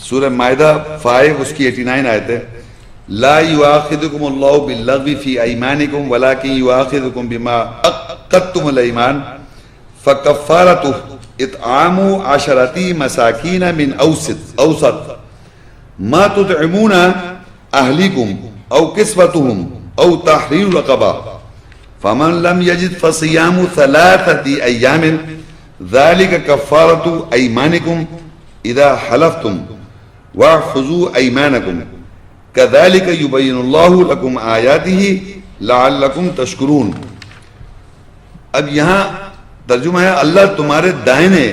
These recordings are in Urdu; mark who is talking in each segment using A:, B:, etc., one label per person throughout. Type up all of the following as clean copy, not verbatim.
A: سورہ مائدہ 5 اس کی 89 آیت ہے، لا یؤاخذکم اللہ باللغو فی ایمانکم ولکن یؤاخذکم بما عقدتم الایمان فکفارتہ اطعام 10 مساکین من اوسط ما تطعمون اہلیکم او کسوتہم او تحریر رقبہ فمن لم یجد فصیام 3 ایام ذلک کفارۃ ایمانکم اذا حلفتم واحفظوا ایمانکم کذالک یبین اللہ لکم آیاتہ لعلکم تشکرون۔ اب یہاں ترجمہ ہے اللہ تمہارے دائنے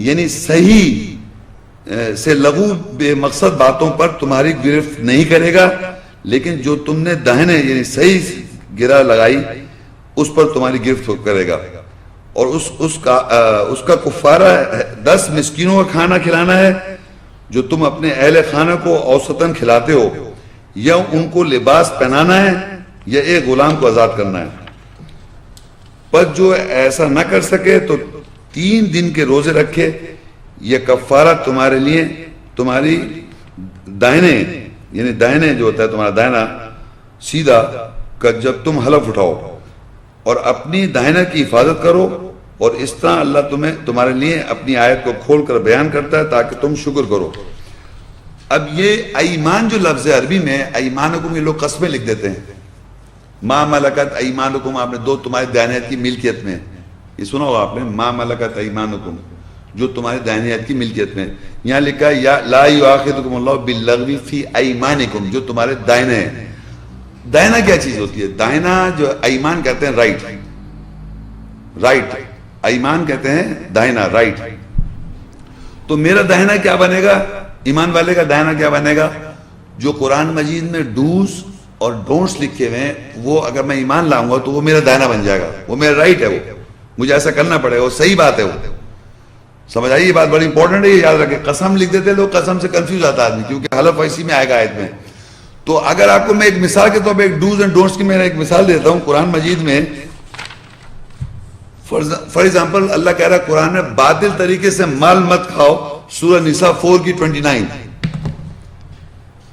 A: یعنی صحیح سے لغو بے مقصد باتوں پر تمہاری گرفت نہیں کرے گا، لیکن جو تم نے دائنے یعنی صحیح گرہ لگائی اس پر تمہاری گرفت کرے گا، اور اس کا کفارہ 10 مسکینوں کا کھانا کھلانا ہے جو تم اپنے اہل خانہ کو اوسطاً کھلاتے ہو، یا ان کو لباس پہنانا ہے یا ایک غلام کو آزاد کرنا ہے۔ پر جو ایسا نہ کر سکے تو 3 دن کے روزے رکھے، یہ کفارہ تمہارے لیے تمہاری دائنے یعنی دائنے جو ہوتا ہے تمہارا دائنا سیدھا جب تم حلف اٹھاؤ، اور اپنی دائنا کی حفاظت کرو، اور اس طرح اللہ تمہارے لیے اپنی آیت کو کھول کر بیان کرتا ہے تاکہ تم شکر کرو۔ اب یہ ایمان جو لفظ ہے عربی میں ایمانکم، یہ لوگ قسمیں لکھ دیتے ہیں، ما ملکت ایمانکم، آپ نے 2 تمہارے دائنیت کی ملکیت میں، یہ سنا ہوگا آپ نے، ما ملکت ایمانکم جو تمہارے دائنیت کی ملکیت میں، یہاں لکھا ہے لا یؤاخذکم اللہ باللغو فی ایمانکم جو تمہارے دائنے ہیں۔ دائنا کیا چیز ہوتی ہے؟ دائنا جو ایمان کہتے ہیں رائٹ، ایمان کہتے ہیں دائنا رائٹ۔ تو میرا دائنا کیا بنے گا؟ ایمان والے کا دائنا کیا بنے گا؟ جو قرآن مجید میں ڈوز اور ڈونٹس لکھے ہوئے ہیں وہ اگر میں ایمان لاؤں گا تو وہ میرا دائنا بن جائے گا، وہ میرا رائٹ ہے، وہ مجھے ایسا کرنا پڑے گا، وہ صحیح بات ہے۔ وہ سمجھ آئیے، یہ بات بڑی امپورٹنٹ ہے، یہ یاد رکھیں۔ قسم لکھ دیتے لوگ، قسم سے کنفیوز آتا آدمی، کیونکہ حلف اسی میں آئے گا آیت میں۔ تو اگر آپ کو میں ایک مثال کے طور پہ ایک ڈوز اینڈ ڈونٹس کی میں ایک مثال دیتا ہوں قرآن مجید میں، فار ایگزامپل اللہ کہہ رہا ہے قرآن میں باطل طریقے سے مال مت کھاؤ، سورہ نساء 4 کی 29۔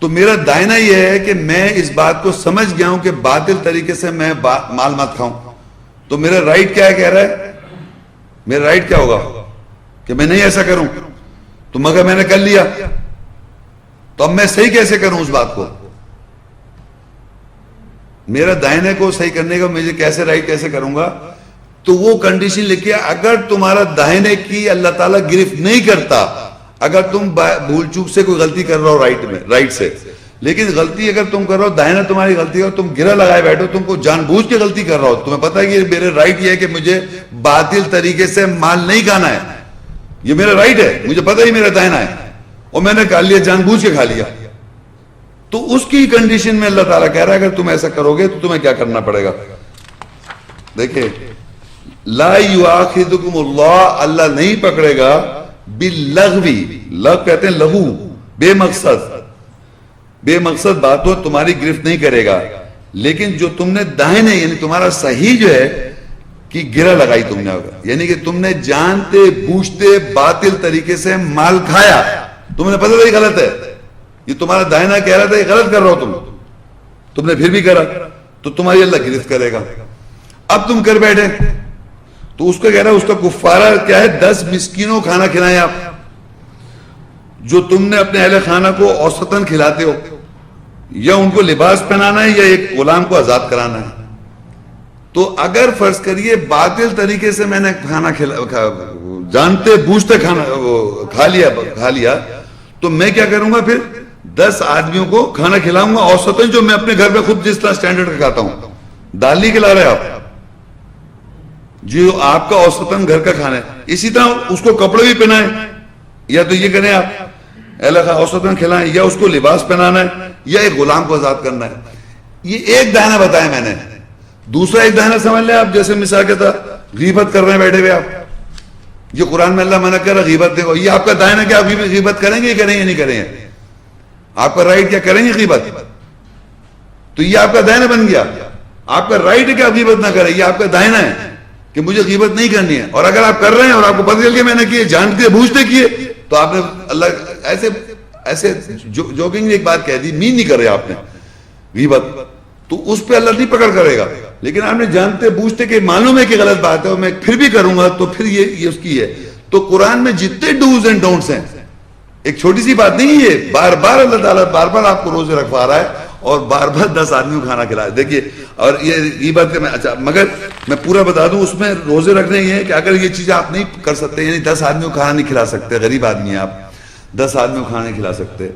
A: تو میرا دائنا یہ ہے کہ میں اس بات کو سمجھ گیا ہوں کہ باطل طریقے سے میں مال مت کھاؤں، تو میرا رائٹ کیا ہے؟ کہہ رہا ہے میرا رائٹ کیا ہوگا کہ میں نہیں ایسا کروں، تو مگر میں نے کر لیا، تو اب میں صحیح کیسے کروں اس بات کو؟ میرا دائنے کو صحیح کرنے کا مجھے کیسے رائٹ کیسے کروں گا؟ تو وہ کنڈیشن لکھی ہے، اگر تمہارا دائنے کی اللہ تعالیٰ گرفت نہیں کرتا، اگر تم بھول چوک سے کوئی غلطی کر رہا ہو رائٹ سے، لیکن غلطی اگر تم کر رہا ہو دائنا تمہاری غلطی ہے اور تم گرہ لگائے بیٹھو، تم کو جان بوجھ کے غلطی کر رہا ہو، تمہیں پتہ ہے کہ میرے رائٹ یہ ہے کہ مجھے باطل طریقے سے مال نہیں کھانا ہے، یہ میرا رائٹ ہے، مجھے پتہ ہی میرا دائنا ہے، اور میں نے کھا لیا، جان بوجھ کے کھا لیا، تو اس کی کنڈیشن میں اللہ تعالیٰ کہہ رہا ہے اگر تم ایسا کرو گے تو تمہیں کیا کرنا پڑے گا؟ دیکھیں، لا یؤاخذکم اللہ، اللہ نہیں پکڑے گا باللغوی، لغو کہتے ہیں لغو، بے مقصد باتوں تمہاری گرفت نہیں کرے گا، لیکن جو تم نے دائنے یعنی تمہارا صحیح جو ہے کہ گرہ لگائی تم نے، یعنی کہ تم نے جانتے بوجھتے باطل طریقے سے مال کھایا، تمہیں پتہ تھا یہ غلط ہے، یہ تمہارا دائنا کہہ رہا تھا یہ غلط کر رہا ہو تم نے پھر بھی کرا، تو تمہاری اللہ گرفت کرے گا۔ اب تم کر بیٹھے تو اس کا کہہ رہا ہے اس کا کفارہ کیا ہے؟ 10 مسکینوں کھانا کھلائیں آپ جو تم نے اپنے اہل خانہ کو اوسطاً کھلاتے ہو، یا ان کو لباس پہنانا ہے یا ایک غلام کو آزاد کرانا ہے۔ تو اگر فرض کریے باطل طریقے سے میں نے کھانا جانتے بوجھتے کھانا کھا لیا تو میں کیا کروں گا؟ پھر 10 آدمیوں کو کھانا کھلاؤں گا اوسطاً، جو میں اپنے گھر میں خود جس طرح سٹینڈرڈ کا کھاتا ہوں۔ دال نہیں کھلا رہے آپ، جو آپ کا اوسطاً گھر کا کھانا ہے، اسی طرح اس کو کپڑے بھی پہنائیں، یا تو یہ کریں آپ اوسطاً کھلائیں، یا اس کو لباس پہنانا ہے یا ایک غلام کو آزاد کرنا ہے۔ یہ ایک دائنا بتایا میں نے۔ دوسرا ایک دائنا سمجھ لیں آپ، جیسے مثال کے ساتھ غیبت کر رہے ہیں بیٹھے ہوئے آپ، یہ قرآن میں اللہ منع کر رہا ہے غیبت دیکھو، یہ آپ کا دائنا کیا آپ غیبت کریں گے یا نہیں کریں گے؟ آپ کا رائٹ کیا کریں گے غیبت؟ تو یہ آپ کا دائنا بن گیا، آپ کا رائٹ ہے کہ آپ غیبت نہ کریں، یہ آپ کا دائنا ہے کہ مجھے غیبت نہیں کرنی ہے۔ اور اگر آپ کر رہے ہیں اور آپ کو پتہ چل گیا میں نے کیے جانتے بوجھتے کیے، تو آپ نے اللہ ایسے ایسے جوکنگ ایک بات کہہ دی، مین نہیں کر رہے آپ نے غیبت، تو اس پہ اللہ نہیں پکڑ کرے گا. لیکن آپ نے جانتے بوجھتے کہ معلوم ہے کہ غلط بات ہے اور میں پھر بھی کروں گا، تو پھر یہ اس کی ہے. تو قرآن میں جتنے ڈوز اینڈ ڈونٹس ہیں، ایک چھوٹی سی بات نہیں ہے، بار بار اللہ تعالیٰ بار بار آپ کو روزے رکھوا رہا ہے اور بار بار 10 آدمیوں کو کھانا کھلا. دیکھیے، اور یہ بات کہ میں اچھا مگر میں پورا بتا دوں، اس میں روزے رکھنے یہ ہے کہ اگر یہ چیزیں آپ نہیں کر سکتے، یعنی 10 آدمیوں کو کھانا نہیں کھلا سکتے، غریب آدمی ہیں آپ، 10 آدمیوں کو کھانا نہیں کھلا سکتے،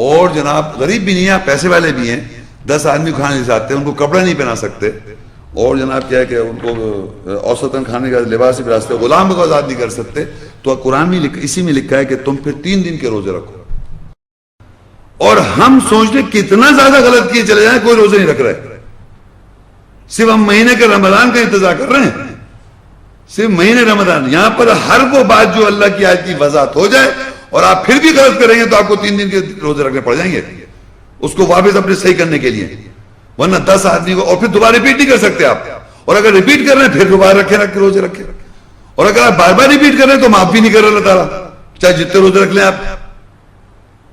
A: اور جناب غریب بھی نہیں ہیں آپ، پیسے والے بھی ہیں، 10 آدمی کو کھانا نہیں کھلاتے، ان کو کپڑا نہیں پہنا سکتے، اور جناب کیا ہے کہ ان کو اوسطاً کھانے کا لباس ہی پہنا سکتے، غلام کو آزاد نہیں کر سکتے. تو قرآن میں اسی میں لکھا ہے کہ تم پھر 3 دن کے روزے رکھو. اور ہم سوچ لیں کتنا زیادہ غلط کیے چلے جائیں، کوئی روزے نہیں رکھ رہے، صرف ہم مہینے کے رمضان کا انتظار کر رہے ہیں، صرف مہینے رمضان. یہاں پر ہر وہ بات جو اللہ کی آیت کی وضاحت ہو جائے اور آپ پھر بھی غلط کریں گے تو آپ کو 3 دن کے روزے رکھنے پڑ جائیں گے اس کو واپس اپنے صحیح کرنے کے لیے، ورنہ 10 آدمی کو اور پھر دوبارہ ریپیٹ نہیں کر سکتے آپ. اور اگر ریپیٹ کر رہے ہیں پھر دوبارہ رکھے روزے رکھے، اور اگر آپ بار بار ریپیٹ کر رہے ہیں تو معاف بھی نہیں کر رہا اللہ تعالیٰ، چاہے جتنے روزے رکھ لیں آپ.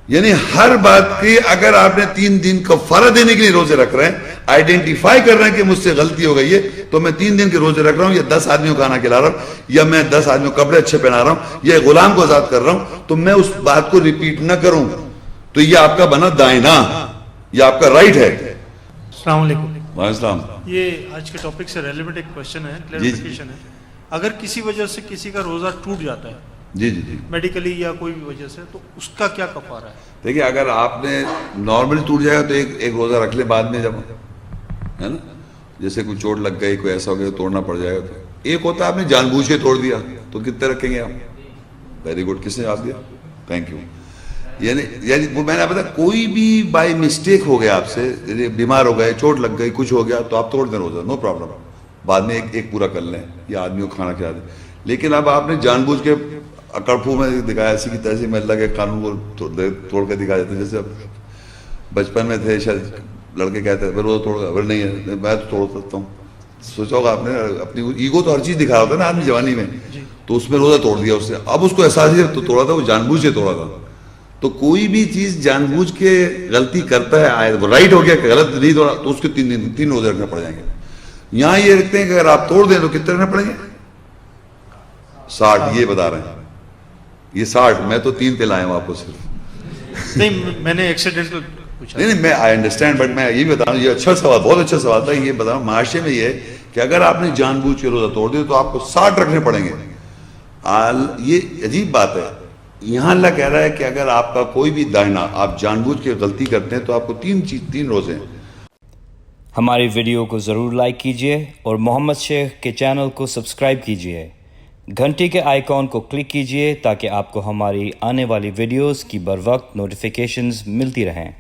A: یعنی ہر بات کی اگر آپ نے 3 دن کفارہ دینے کے لیے روزے رکھ رہے ہیں، آئیڈینٹیفائی کر رہے ہیں کہ مجھ سے غلطی ہو گئی ہے، تو میں 3 دن کے روزے رکھ رہا ہوں، یا 10 آدمیوں کو کھانا کھلا رہا ہوں، یا میں 10 آدمیوں کو کپڑے اچھے پہنا رہا ہوں، یا غلام کو آزاد کر رہا ہوں، تو میں اس بات کو ریپیٹ نہ کروں، تو یہ آپ کا بنا دائنا، یہ آپ کا رائٹ ہے.
B: السلام علیکم.
A: وعلیکم السلام.
B: یہ آج کے ٹاپک سے ریلیونٹ ایک کوشچن ہے، کلیریفیکیشن ہے. اگر کسی وجہ سے کسی کا روزہ ٹوٹ جاتا ہے،
A: جی جی جی،
B: میڈیکلی یا کوئی بھی وجہ سے، تو اس کا کیا کفارہ ہے؟
A: دیکھیے اگر آپ نے نارملی ٹوٹ جائے گا تو ایک روزہ رکھ لیں بعد میں، جب ہے نا جیسے کوئی چوٹ لگ گئی، کوئی ایسا ہو گیا توڑنا پڑ جائے گا. تو ایک ہوتا ہے آپ نے جان بوجھ کے توڑ دیا، تو کتنے رکھیں گے آپ؟ ویری گڈ، کس نے جواب دیا؟ Thank you. یعنی وہ میں نے بتا کوئی بھی بائی مسٹیک ہو گیا آپ سے، بیمار ہو گئے، چوٹ لگ گئی، کچھ ہو گیا، تو آپ توڑ دیں روزہ، نو پرابلم، بعد میں ایک پورا کر لیں یا آدمیوں کو کھانا کھلا دیں. لیکن اب آپ نے جان بوجھ کے اکڑپو میں دکھایا، ایسی کی تیسی میں اللہ کے قانون کو توڑ کے دکھا دیتے. جیسے اب بچپن میں تھے شاید لڑکے کہتے ہیں روزہ توڑ گا، نہیں ہے میں تو توڑ سکتا ہوں. سوچا ہوگا آپ نے، اپنی ایگو تو ہر چیز دکھا ہوتا ہے نا آدمی جوانی میں، تو اس میں روزہ توڑ دیا اس نے. اب اس کو احساس ہے تو توڑا تھا، وہ جان بوجھ کے توڑا تھا. تو کوئی بھی چیز جان بوجھ کے غلطی کرتا ہے، وہ رائٹ ہو گیا کہ غلط نہیں توڑا، تو اس کے 3 روزے رکھنے پڑ جائیں گے. یہاں یہ رکھتے ہیں کہ اگر آپ توڑ دیں تو کتنے رکھنے پڑیں گے؟ 60. یہ بتا رہے ہیں یہ 60. میں تو 3 پہ لایا ہوں آپ کو صرف.
B: نہیں میں نے ایکسیڈنٹل پوچھا.
A: نہیں میں آئی انڈرسٹینڈ، بٹ میں یہ بتا رہا ہوں، یہ اچھا سوال، بہت اچھا سوال تھا. یہ بتا رہا ہوں معاشرے میں یہ ہے کہ اگر آپ نے جان بوجھ کے روزہ توڑ دیا تو آپ کو 60 رکھنے پڑیں گے. یہ عجیب بات ہے. یہاں اللہ کہہ رہا ہے کہ اگر آپ کا کوئی بھی دائنا آپ جان بوجھ کے غلطی کرتے ہیں تو آپ کو 3 روزے ہیں.
C: ہماری ویڈیو کو ضرور لائک کیجیے اور محمد شیخ کے چینل کو سبسکرائب کیجیے. گھنٹی کے آئیکن کو کلک کیجیے تاکہ آپ کو ہماری آنے والی ویڈیوز کی بر وقت نوٹیفیکیشنز ملتی رہیں.